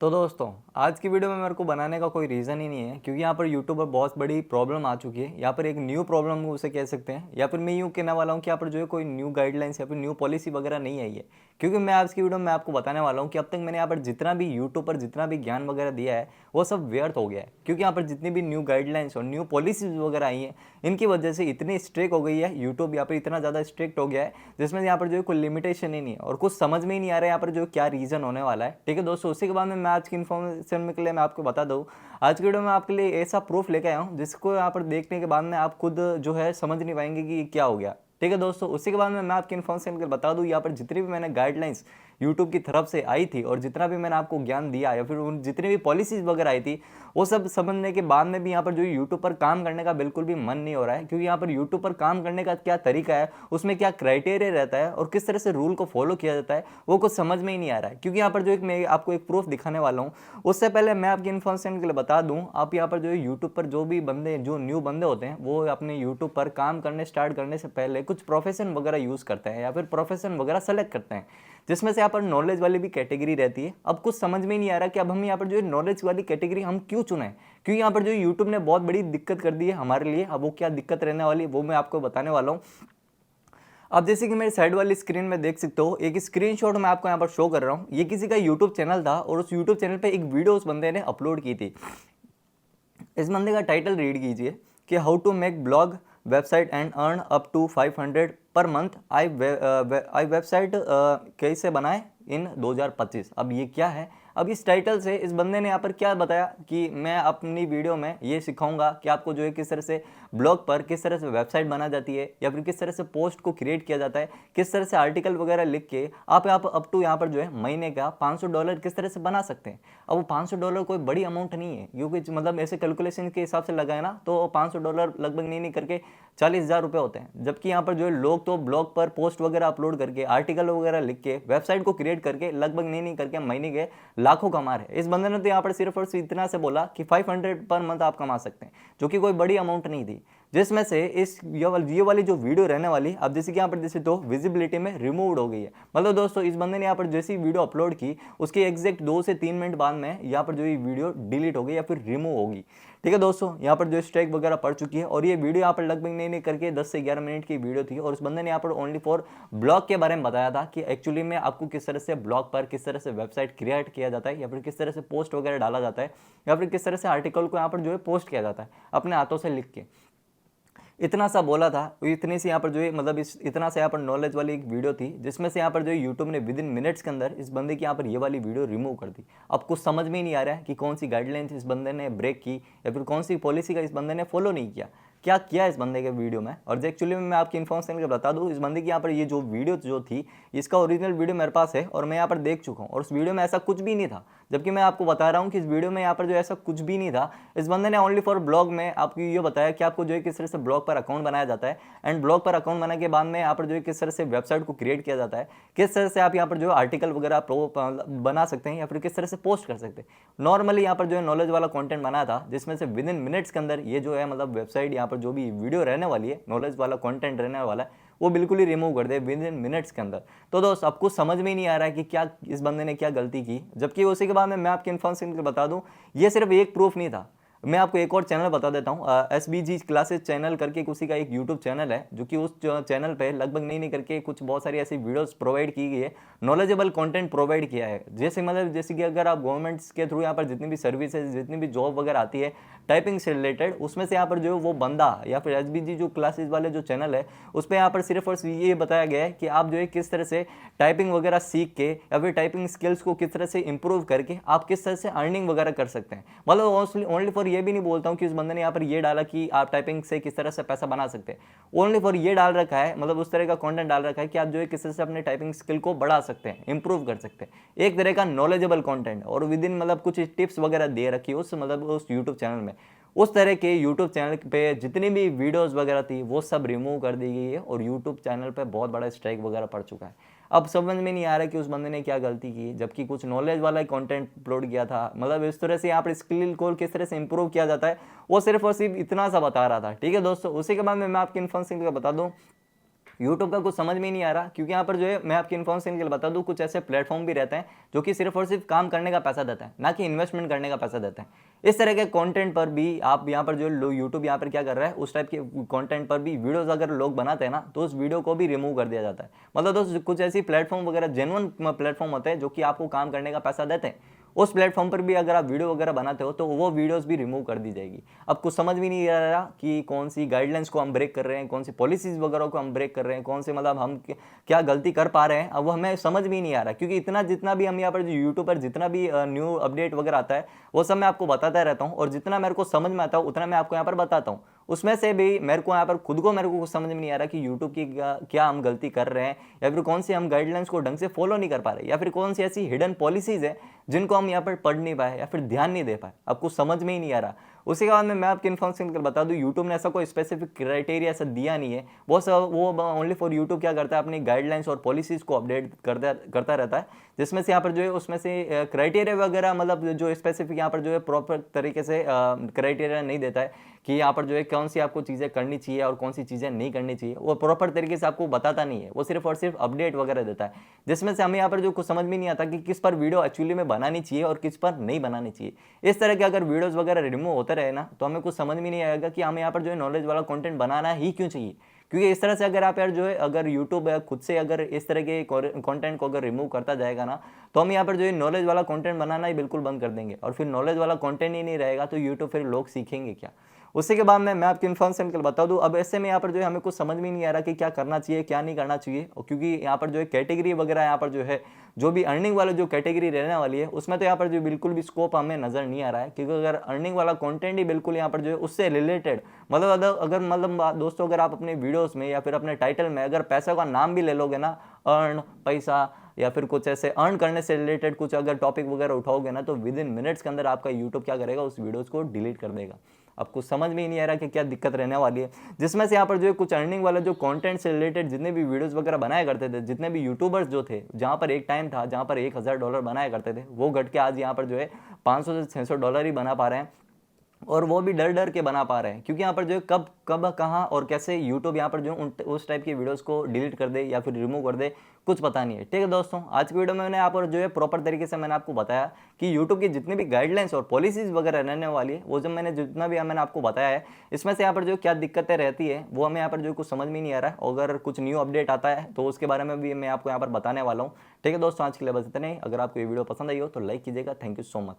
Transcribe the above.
तो दोस्तों, आज की वीडियो में मेरे को बनाने का कोई रीज़न ही नहीं है क्योंकि यहाँ पर यूट्यूब पर बहुत बड़ी प्रॉब्लम आ चुकी है। यहाँ पर एक न्यू प्रॉब्लम उसे कह सकते हैं या फिर मैं यूँ कहने वाला हूँ कि यहाँ पर जो है कोई न्यू गाइडलाइंस या फिर न्यू पॉलिसी वगैरह नहीं आई है। क्योंकि मैं आज की वीडियो में आपको बताने वाला हूँ कि अब तक मैंने यहाँ पर जितना भी यूट्यूब पर जितना भी ज्ञान वगैरह दिया है वो सब व्यर्थ हो गया है। क्योंकि यहाँ पर जितनी भी न्यू गाइडलाइंस और न्यू पॉलिसीज वगैरह आई हैं, इनकी वजह से इतनी स्ट्रिक्ट हो गई है, यूट्यूब यहाँ पर इतना ज़्यादा स्ट्रिक्ट हो गया है जिसमें यहाँ पर जो है कोई लिमिटेशन ही नहीं है और कुछ समझ में ही नहीं आ रहा है यहाँ पर जो क्या रीज़न होने वाला है। ठीक है दोस्तों, उसी के बाद में मैं आज की इन्फॉर्मेशन में के लिए मैं आपको बता दूँ, आज की वीडियो में आपके लिए ऐसा प्रूफ लेके आया हूँ जिसको यहाँ पर देखने के बाद में आप खुद जो है समझ नहीं पाएंगे कि ये क्या हो गया। ठीक है दोस्तों, उसी के बाद में मैं आपकी इन्फॉर्मेशन बता दूँ, यहाँ पर जितनी भी मैंने गाइडलाइंस यूट्यूब की तरफ से आई थी और जितना भी मैंने आपको ज्ञान दिया या फिर उन जितनी भी पॉलिसीज वगैरह आई थी वो सब समझने के बाद में भी यहाँ पर जो यूट्यूब पर काम करने का बिल्कुल भी मन नहीं हो रहा है। क्योंकि यहाँ पर यूट्यूब पर काम करने का क्या तरीका है, उसमें क्या क्राइटेरिया रहता है और किस तरह से रूल को फॉलो किया जाता है, वो कुछ समझ में ही नहीं आ रहा है। क्योंकि यहाँ पर जो एक मैं आपको एक प्रूफ दिखाने वाला हूँ, उससे पहले मैं आपकी इन्फॉर्मेशन के लिए बता दूँ, आप यहाँ पर जो है यूट्यूब पर जो भी बंदे जो न्यू बंदे होते हैं वो अपने यूट्यूब पर काम करने स्टार्ट करने से पहले कुछ प्रोफेशन वगैरह यूज़ करते हैं या फिर प्रोफेशन वगैरह सेलेक्ट करते हैं, जिसमें से यहाँ पर नॉलेज वाली भी कैटेगरी रहती है। अब कुछ समझ में ही नहीं आ रहा कि अब हम यहाँ पर जो है नॉलेज वाली कैटेगरी हम क्यों चुने, क्योंकि यहाँ पर जो यूट्यूब ने बहुत बड़ी दिक्कत कर दी है हमारे लिए। अब वो क्या दिक्कत रहने वाली है वो मैं आपको बताने वाला हूँ। अब जैसे कि मेरे साइड वाली स्क्रीन में देख सकते हो, एक स्क्रीनशॉट मैं आपको यहाँ पर शो कर रहा हूँ। ये किसी का यूट्यूब चैनल था और उस यूट्यूब चैनल पे एक वीडियो उस बंदे ने अपलोड की थी। इस बंदे का टाइटल रीड कीजिए कि how to make blog website and earn up to 500 per month. I website कैसे बनाए इन 2025। अब ये क्या है? अब इस टाइटल से इस बंदे ने यहाँ पर क्या बताया कि मैं अपनी वीडियो में ये सिखाऊंगा कि आपको जो है किस तरह से ब्लॉग पर किस तरह से वेबसाइट बना जाती है या फिर किस तरह से पोस्ट को क्रिएट किया जाता है, किस तरह से आर्टिकल वगैरह लिख के आप अप टू यहाँ पर जो है महीने का $500 किस तरह से बना सकते हैं। अब वो $500 कोई बड़ी अमाउंट नहीं है, क्योंकि मतलब ऐसे कैलकुलेशन के हिसाब से लगाए ना तो $500 लगभग नहीं करके 40,000 रुपये होते हैं। जबकि यहाँ पर जो है लोग तो ब्लॉग पर पोस्ट वगैरह अपलोड करके आर्टिकल वगैरह लिख के वेबसाइट को क्रिएट करके लगभग नहीं करके महीने के लाखों कमा रहे हैं। इस बंदे ने तो यहाँ पर सिर्फ और सिर्फ इतना से बोला कि 500 पर मंथ आप कमा सकते हैं, जो कि कोई बड़ी अमाउंट नहीं थी। जिसमें से ये वाली जो वीडियो रहने वाली, अब जैसे कि यहाँ पर जैसे तो विजिबिलिटी में रिमूव्ड हो गई है। मतलब दोस्तों, इस बंदे ने यहाँ पर जैसी वीडियो अपलोड की उसके एग्जैक्ट 2 से 3 मिनट बाद में यहाँ पर जो ये वीडियो डिलीट हो गई या फिर रिमूव होगी। ठीक है दोस्तों, यहाँ पर जो स्ट्राइक वगैरह पड़ चुकी है और ये वीडियो यहाँ पर लगभग नहीं करके 10 से 11 मिनट की वीडियो थी और उस बंदे ने यहाँ पर ओनली फॉर ब्लॉग के बारे में बताया था कि एक्चुअली में आपको किस तरह से ब्लॉग पर किस तरह से वेबसाइट क्रिएट किया जाता है या फिर किस तरह से पोस्ट वगैरह डाला जाता है या फिर किस तरह से आर्टिकल को यहाँ पर जो है पोस्ट किया जाता है अपने हाथों से लिख के। इतना सा बोला था, इतनी सी यहाँ पर जो है मतलब इतना सा यहाँ पर नॉलेज वाली एक वीडियो थी, जिसमें से यहाँ पर जो है यूट्यूब ने विद इन मिनट्स के अंदर इस बंदे की यहाँ पर ये वाली वीडियो रिमूव कर दी। अब कुछ समझ में ही नहीं आ रहा है कि कौन सी गाइडलाइंस इस बंदे ने ब्रेक की या फिर कौन सी पॉलिसी का इस बंदे ने फॉलो नहीं किया, क्या किया इस बंदे के वीडियो में। और एक्चुअली में मैं आपकी इन्फॉर्मेशन बता दूँ, इस बंदे की यहाँ पर ये जो वीडियो जो थी इसका ओरिजिनल वीडियो मेरे पास है और मैं यहाँ पर देख चुका हूँ और उस वीडियो में ऐसा कुछ भी नहीं था। जबकि मैं आपको बता रहा हूँ कि इस वीडियो में यहाँ पर जो ऐसा कुछ भी नहीं था। इस बंदे ने ओनली फॉर ब्लॉग में आपको ये बताया कि आपको जो है किस तरह से ब्लॉग पर अकाउंट बनाया जाता है एंड ब्लॉग पर अकाउंट बनाने के बाद में यहाँ पर जो है किस तरह से वेबसाइट को क्रिएट किया जाता है, किस तरह से आप यहाँ पर जो आर्टिकल वगैरह बना सकते हैं या फिर किस तरह से पोस्ट कर सकते हैं। नॉर्मली यहाँ पर जो है नॉलेज वाला कंटेंट बनाया था, जिसमें से विद इन मिनट्स के अंदर ये जो है मतलब वेबसाइट यहाँ पर जो भी वीडियो रहने वाली है, नॉलेज वाला कंटेंट रहने वाला है, वो बिल्कुल ही रिमूव कर दे विद इन मिनट्स के अंदर। तो दोस्त, आपको समझ में ही नहीं आ रहा है कि क्या इस बंदे ने क्या गलती की। जबकि उसी के बाद में मैं आपकी इन्फॉर्मेशन बता दूं, ये सिर्फ एक प्रूफ नहीं था। मैं आपको एक और चैनल बता देता हूँ, SBG क्लासेस चैनल करके उसी का एक यूट्यूब चैनल है, जो कि उस चैनल पे लगभग नहीं करके कुछ बहुत सारी ऐसी वीडियोस प्रोवाइड की गई है, नॉलेजेबल कंटेंट प्रोवाइड किया है। जैसे मतलब जैसे कि अगर आप गवर्नमेंट्स के थ्रू यहाँ पर जितनी भी सर्विसेज जितनी भी जॉब वगैरह आती है टाइपिंग से रिलेटेड, उसमें से यहाँ पर जो है वो बंदा या फिर SBG जो क्लासेस वाले जो चैनल है उस पर यहाँ पर सिर्फ और सिर्फ ये बताया गया है कि आप जो है किस तरह से टाइपिंग वगैरह सीख के या फिर टाइपिंग स्किल्स को किस तरह से इंप्रूव करके आप किस तरह से अर्निंग वगैरह कर सकते हैं। मतलब ओनली फॉर ये भी नहीं बोलता हूँ कि उस बंदे ने यहाँ पर ये डाला कि आप टाइपिंग से किस तरह से पैसा बना सकते हैं, ओनली फॉर ये डाल रखा है, मतलब उस तरह का कंटेंट डाल रखा है कि आप जो है किस तरह से अपने टाइपिंग स्किल को बढ़ा सकते हैं, इंप्रूव कर सकते हैं। एक तरह का नॉलेजेबल कंटेंट और विद इन मतलब कुछ टिप्स वगैरह दे रखी है उस मतलब उस यूट्यूब चैनल में। उस तरह के यूट्यूब चैनल पे जितनी भी वीडियोस वगैरह थी वो सब रिमूव कर दी गई है और यूट्यूब चैनल पे बहुत बड़ा स्ट्राइक वगैरह पड़ चुका है। अब समझ में नहीं आ रहा कि उस बंदे ने क्या गलती की, जबकि कुछ नॉलेज वाला कंटेंट अपलोड किया था। मतलब इस तरह से यहाँ पर स्किल को किस तरह से इंप्रूव किया जाता है वो सिर्फ और सिर्फ इतना सा बता रहा था। ठीक है दोस्तों, उसी के बाद में मैं आपकी इन्फॉर्मेशन बता दूँ यूट्यूब का कुछ समझ में ही नहीं आ रहा, क्योंकि यहाँ पर जो है मैं आपकी इन्फॉर्मेशन के लिए बता दूँ, कुछ ऐसे प्लेटफॉर्म भी रहते हैं जो कि सिर्फ और सिर्फ काम करने का पैसा देता है, ना कि इन्वेस्टमेंट करने का पैसा देता है। इस तरह के कंटेंट पर भी आप यहाँ पर जो यूट्यूब यहाँ पर क्या कर रहा है, उस टाइप के कंटेंट पर भी वीडियोस अगर लोग बनाते हैं ना, तो उस वीडियो को भी रिमूव कर दिया जाता है। मतलब दोस्त कुछ ऐसी प्लेटफॉर्म वगैरह जेन्युइन प्लेटफॉर्म होते हैं जो कि आपको काम करने का पैसा देते हैं, उस प्लेटफॉर्म पर भी अगर आप वीडियो वगैरह बनाते हो तो वो वीडियोस भी रिमूव कर दी जाएगी। अब कुछ समझ भी नहीं आ रहा कि कौन सी गाइडलाइंस को हम ब्रेक कर रहे हैं, कौन सी पॉलिसीज वगैरह को हम ब्रेक कर रहे हैं, कौन से मतलब हम क्या गलती कर पा रहे हैं, अब वो हमें समझ में ही नहीं आ रहा। क्योंकि इतना जितना भी हम यहाँ पर यूट्यूब पर जितना भी न्यू अपडेट वगैरह आता है वो सब मैं आपको बताता रहता हूँ, और जितना मेरे को समझ में आता है उतना मैं आपको यहाँ पर बताता हूँ। उसमें से भी मेरे को यहाँ पर खुद को मेरे को कुछ समझ में नहीं आ रहा कि यूट्यूब की क्या हम गलती कर रहे हैं, या फिर कौन सी हम गाइडलाइंस को ढंग से फॉलो नहीं कर पा रहे, या फिर कौन सी ऐसी हिडन पॉलिसीज है जिनको हम यहाँ पर पढ़ नहीं पाए या फिर ध्यान नहीं दे पाए, आपको समझ में ही नहीं आ रहा। उसी के बाद में मैं आपकी इन्फॉर्मेशन बता दूं, यूट्यूब ने ऐसा कोई स्पेसिफिक क्राइटेरिया ऐसा दिया नहीं है, वो ओनली फॉर यूट्यूब क्या करता है, अपनी गाइडलाइंस और पॉलिसीज को अपडेट करता रहता है, जिसमें से यहाँ पर जो है उसमें से क्राइटेरिया वगैरह मतलब जो स्पेसिफिक यहाँ पर जो है प्रॉपर तरीके से क्राइटेरिया नहीं देता है कि यहाँ पर जो है कौन सी आपको चीज़ें करनी चाहिए और कौन सी चीज़ें नहीं करनी चाहिए, वो प्रॉपर तरीके से आपको बताता नहीं है, वो सिर्फ और सिर्फ अपडेट वगैरह देता है, जिसमें से हमें यहाँ पर जो कुछ समझ में नहीं आता कि किस पर वीडियो एक्चुअली में बनानी चाहिए और किस पर नहीं बनानी चाहिए। इस तरह के अगर वीडियोस वगैरह रिमूव होते रहे ना, तो हमें कुछ समझ में नहीं आएगा कि हमें यहाँ पर जो है नॉलेज वाला कंटेंट बनाना ही क्यों चाहिए। क्योंकि इस तरह से अगर आप यार जो है अगर यूट्यूब खुद से अगर इस तरह के कंटेंट को अगर रिमूव करता जाएगा ना, तो हम यहाँ पर जो है नॉलेज वाला कंटेंट बनाना ही बिल्कुल बंद कर देंगे, और फिर नॉलेज वाला कंटेंट ही नहीं रहेगा तो यूट्यूब फिर लोग सीखेंगे क्या। उसी के बाद में मैं आपकी इन्फॉर्मेशन कल बता दूं, अब ऐसे में यहाँ पर जो है हमें कुछ समझ में नहीं आ रहा कि क्या करना चाहिए क्या नहीं करना चाहिए, और क्योंकि यहाँ पर जो है कैटेगरी वगैरह यहाँ पर जो है जो भी अर्निंग वाला जो कैटेगरी रहने वाली है उसमें तो यहाँ पर जो बिल्कुल भी स्कोप हमें नजर नहीं आ रहा है। क्योंकि अगर अर्निंग वाला कंटेंट ही बिल्कुल यहाँ पर जो है उससे रिलेटेड मतलब अगर मतलब दोस्तों अगर आप अपने वीडियोस में या फिर अपने टाइटल में अगर पैसे का नाम भी ले लोगे ना, अर्न पैसा या फिर कुछ ऐसे अर्न करने से रिलेटेड कुछ अगर टॉपिक वगैरह उठाओगे ना, तो विद इन मिनट्स के अंदर आपका यूट्यूब क्या करेगा, उस वीडियोस को डिलीट कर देगा। आपको समझ में ही नहीं आ रहा कि क्या दिक्कत रहने वाली है, जिसमें से यहाँ पर जो है कुछ अर्निंग वाला जो कंटेंट से रिलेटेड जितने भी वीडियोस वगैरह बनाया करते थे, जितने भी यूट्यूबर्स जो थे, जहाँ पर एक टाइम था जहाँ पर $1000 बनाया करते थे, वो घट के आज यहाँ पर जो है $500 से $600 ही बना पा रहे हैं, और वो भी डर डर के बना पा रहे हैं। क्योंकि यहाँ पर जो है कब कब कहाँ और कैसे यूट्यूब यहाँ पर जो उस टाइप की वीडियोस को डिलीट कर दे या फिर रिमूव कर दे, कुछ पता नहीं है। ठीक है दोस्तों, आज की वीडियो में मैंने यहाँ पर जो है प्रॉपर तरीके से मैंने आपको बताया कि यूट्यूब की जितनी भी गाइडलाइंस और पॉलिसीज वगैरह रहने वाली है, वो जब मैंने जितना भी मैंने आपको बताया है, इसमें से यहाँ पर जो क्या दिक्कतें रहती है वो हमें यहाँ पर जो कुछ समझ में नहीं आ रहा है। अगर कुछ न्यू अपडेट आता है तो उसके बारे में भी मैं आपको यहाँ पर बताने वाला हूँ। ठीक है दोस्तों, आज के लिए बस इतना ही। अगर आपको ये वीडियो पसंद आई हो तो लाइक कीजिएगा। Thank you so much.